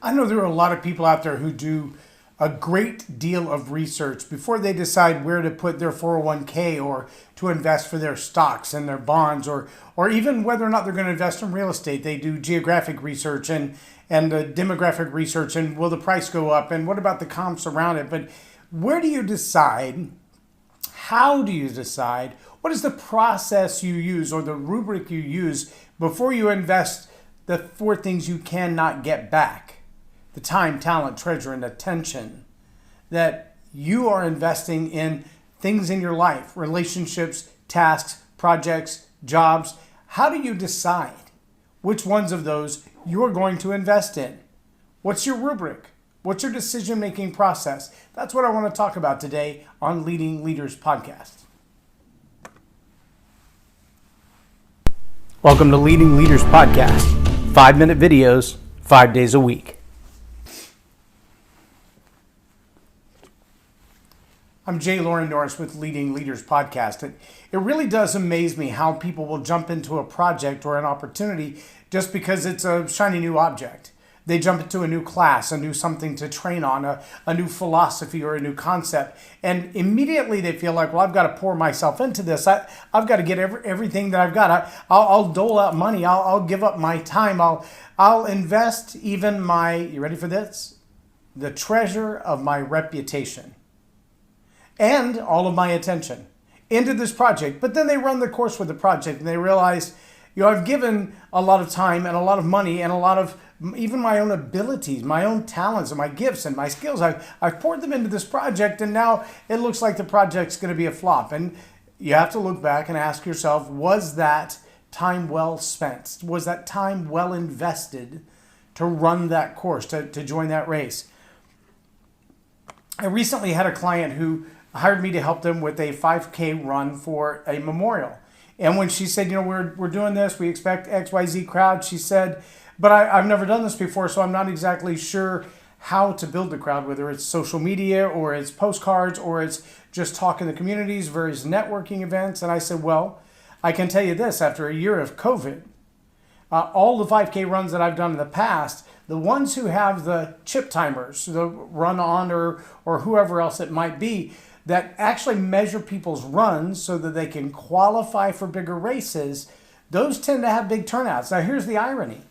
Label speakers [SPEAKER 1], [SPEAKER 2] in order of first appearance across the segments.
[SPEAKER 1] I know there are a lot of people out there who do a great deal of research before they decide where to put their 401k or to invest for their stocks and their bonds, or even whether or not they're going to invest in real estate. They do geographic research and demographic research, and will the price go up, and what about the comps around it. But where do you decide? How do you decide? What is the process you use or the rubric you use before you invest the four things you cannot get back? The time, talent, treasure, and attention that you are investing in things in your life, relationships, tasks, projects, jobs. How do you decide which ones of those you're going to invest in? What's your rubric? What's your decision-making process? That's what I want to talk about today on Leading Leaders Podcast. Welcome to Leading Leaders Podcast. 5-minute videos, 5 days a week. I'm J Loren Norris with Leading Leaders Podcast. It really does amaze me how people will jump into a project or an opportunity just because it's a shiny new object. They jump into a new class, a new something to train on, a new philosophy or a new concept. And immediately they feel like, well, I've got to pour myself into this. I've got to get everything that I've got. I'll dole out money. I'll give up my time. I'll invest even my, you ready for this? The treasure of my reputation and all of my attention into this project. But then they run the course with the project and they realize, I've given a lot of time and a lot of money and a lot of even my own abilities, my own talents and my gifts and my skills. I've poured them into this project, and now it looks like the project's going to be a flop. And you have to look back and ask yourself, was that time well spent? Was that time well invested to run that course, to join that race? I recently had a client who hired me to help them with a 5K run for a memorial. And when she said, we're doing this, we expect XYZ crowd, she said, but I've never done this before, so I'm not exactly sure how to build the crowd, whether it's social media or it's postcards or it's just talk in the communities, various networking events. And I said, well, I can tell you this, after a year of COVID, all the 5K runs that I've done in the past, the ones who have the chip timers, the run on or whoever else it might be, that actually measure people's runs so that they can qualify for bigger races, those tend to have big turnouts. Now, here's the irony.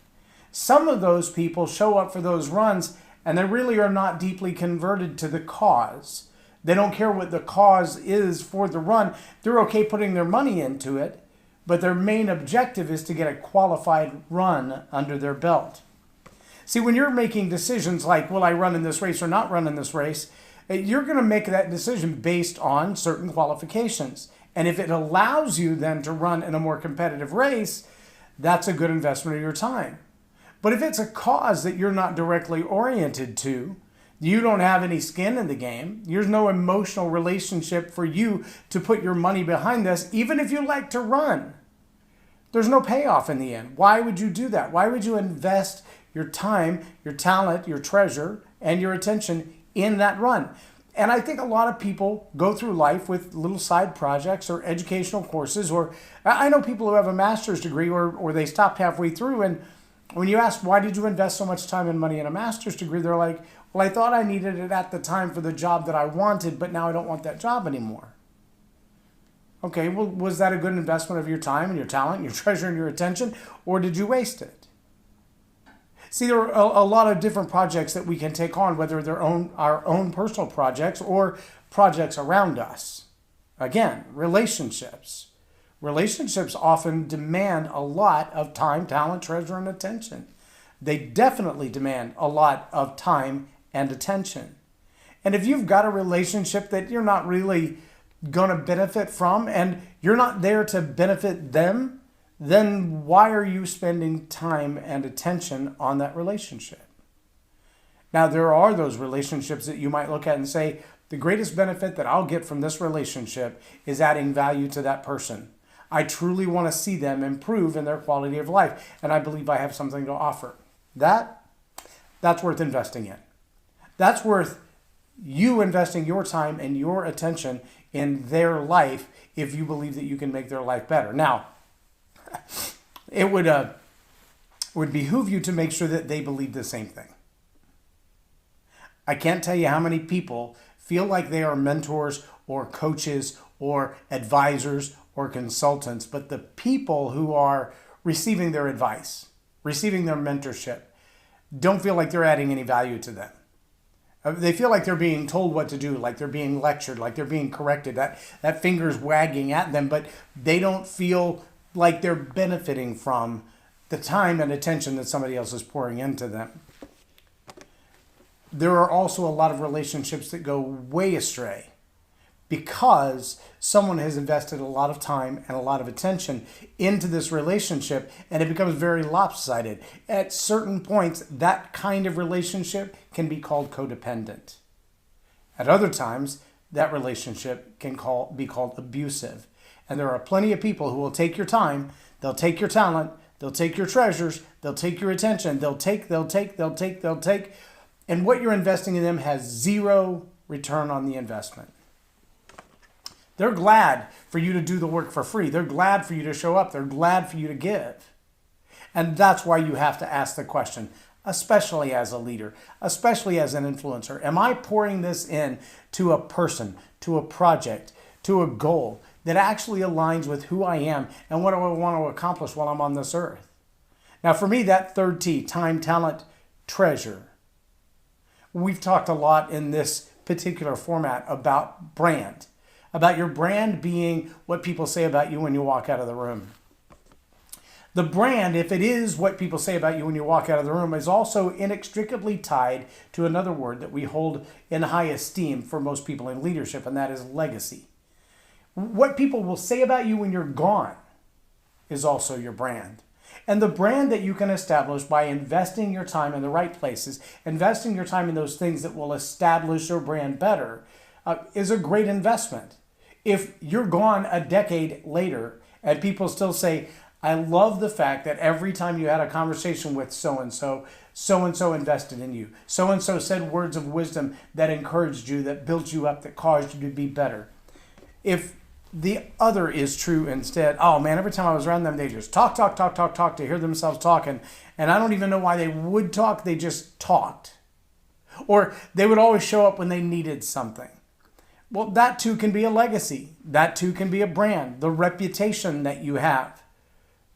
[SPEAKER 1] Some of those people show up for those runs and they really are not deeply converted to the cause. They don't care what the cause is for the run. They're okay putting their money into it, but their main objective is to get a qualified run under their belt. See, when you're making decisions like, will I run in this race or not run in this race, you're going to make that decision based on certain qualifications. And if it allows you then to run in a more competitive race, that's a good investment of your time. But if it's a cause that you're not directly oriented to, you don't have any skin in the game, there's no emotional relationship for you to put your money behind this, even if you like to run, there's no payoff in the end. Why would you do that? Why would you invest your time, your talent, your treasure, and your attention in that run? And I think a lot of people go through life with little side projects or educational courses, or I know people who have a master's degree or they stopped halfway through, and when you ask, why did you invest so much time and money in a master's degree? They're like, well, I thought I needed it at the time for the job that I wanted, but now I don't want that job anymore. Okay, well, was that a good investment of your time and your talent, and your treasure and your attention, or did you waste it? See, there are a lot of different projects that we can take on, whether they're our own personal projects or projects around us. Again, relationships. Relationships often demand a lot of time, talent, treasure, and attention. They definitely demand a lot of time and attention. And if you've got a relationship that you're not really going to benefit from and you're not there to benefit them, then why are you spending time and attention on that relationship? Now, there are those relationships that you might look at and say, the greatest benefit that I'll get from this relationship is adding value to that person. I truly want to see them improve in their quality of life, and I believe I have something to offer. That's worth investing in. That's worth you investing your time and your attention in their life if you believe that you can make their life better. Now, it would behoove you to make sure that they believe the same thing. I can't tell you how many people feel like they are mentors or coaches or advisors or consultants, but the people who are receiving their advice, receiving their mentorship, don't feel like they're adding any value to them. They feel like they're being told what to do, like they're being lectured, like they're being corrected, that finger's wagging at them, but they don't feel like they're benefiting from the time and attention that somebody else is pouring into them. There are also a lot of relationships that go way astray because someone has invested a lot of time and a lot of attention into this relationship, and it becomes very lopsided. At certain points, that kind of relationship can be called codependent. At other times, that relationship can be called abusive. And there are plenty of people who will take your time, they'll take your talent, they'll take your treasures, they'll take your attention, they'll take, and what you're investing in them has zero return on the investment. They're glad for you to do the work for free. They're glad for you to show up. They're glad for you to give. And that's why you have to ask the question, especially as a leader, especially as an influencer. Am I pouring this in to a person, to a project, to a goal that actually aligns with who I am and what I want to accomplish while I'm on this earth? Now, for me, that third T, time, talent, treasure. We've talked a lot in this particular format about brand. About your brand being what people say about you when you walk out of the room. The brand, if it is what people say about you when you walk out of the room, is also inextricably tied to another word that we hold in high esteem for most people in leadership, and that is legacy. What people will say about you when you're gone is also your brand. And the brand that you can establish by investing your time in the right places, investing your time in those things that will establish your brand better, is a great investment. If you're gone a decade later and people still say, I love the fact that every time you had a conversation with so-and-so, so-and-so invested in you. So-and-so said words of wisdom that encouraged you, that built you up, that caused you to be better. If the other is true instead, oh man, every time I was around them, they just talk to hear themselves talking. And I don't even know why they would talk, they just talked. Or they would always show up when they needed something. Well, that too can be a legacy. That too can be a brand, the reputation that you have.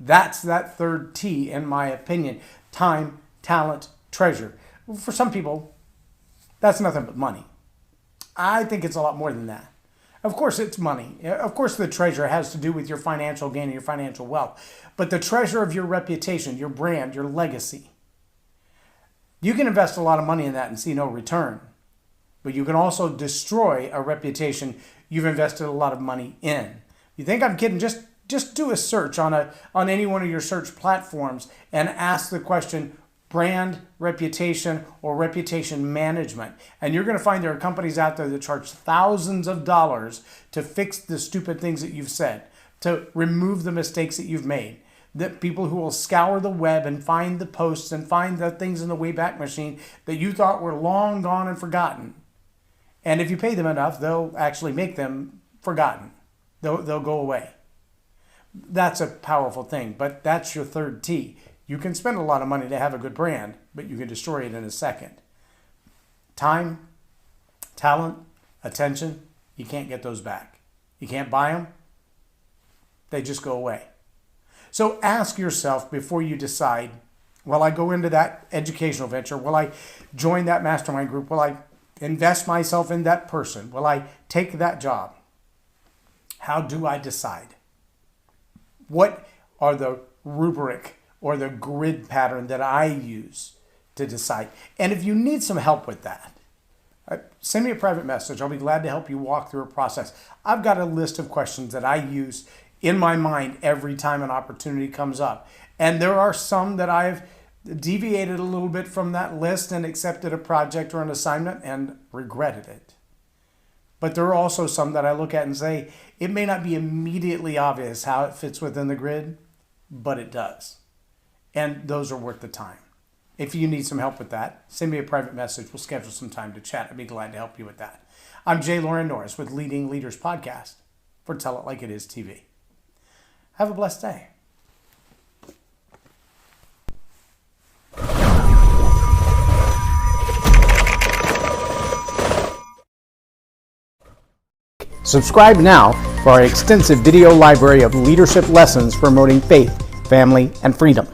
[SPEAKER 1] That's that third T, in my opinion. Time, talent, treasure. For some people, that's nothing but money. I think it's a lot more than that. Of course, it's money. Of course, the treasure has to do with your financial gain and your financial wealth. But the treasure of your reputation, your brand, your legacy, you can invest a lot of money in that and see no return. But you can also destroy a reputation you've invested a lot of money in. You think I'm kidding? Just do a search on any one of your search platforms and ask the question, brand, reputation, or reputation management. And you're going to find there are companies out there that charge thousands of dollars to fix the stupid things that you've said, to remove the mistakes that you've made. That people who will scour the web and find the posts and find the things in the Wayback Machine that you thought were long gone and forgotten. And if you pay them enough, they'll actually make them forgotten. They'll go away. That's a powerful thing, but that's your third T. You can spend a lot of money to have a good brand, but you can destroy it in a second. Time, talent, attention, you can't get those back. You can't buy them. They just go away. So ask yourself before you decide, will I go into that educational venture? Will I join that mastermind group? Will I invest myself in that person? Will I take that job? How do I decide? What are the rubric or the grid pattern that I use to decide? And if you need some help with that, send me a private message. I'll be glad to help you walk through a process. I've got a list of questions that I use in my mind every time an opportunity comes up. And there are some that I've deviated a little bit from that list and accepted a project or an assignment and regretted it. But there are also some that I look at and say, it may not be immediately obvious how it fits within the grid, but it does. And those are worth the time. If you need some help with that, send me a private message. We'll schedule some time to chat. I'd be glad to help you with that. I'm J Loren Norris with Leading Leaders Podcast for Tell It Like It Is TV. Have a blessed day. Subscribe now for our extensive video library of leadership lessons promoting faith, family, and freedom.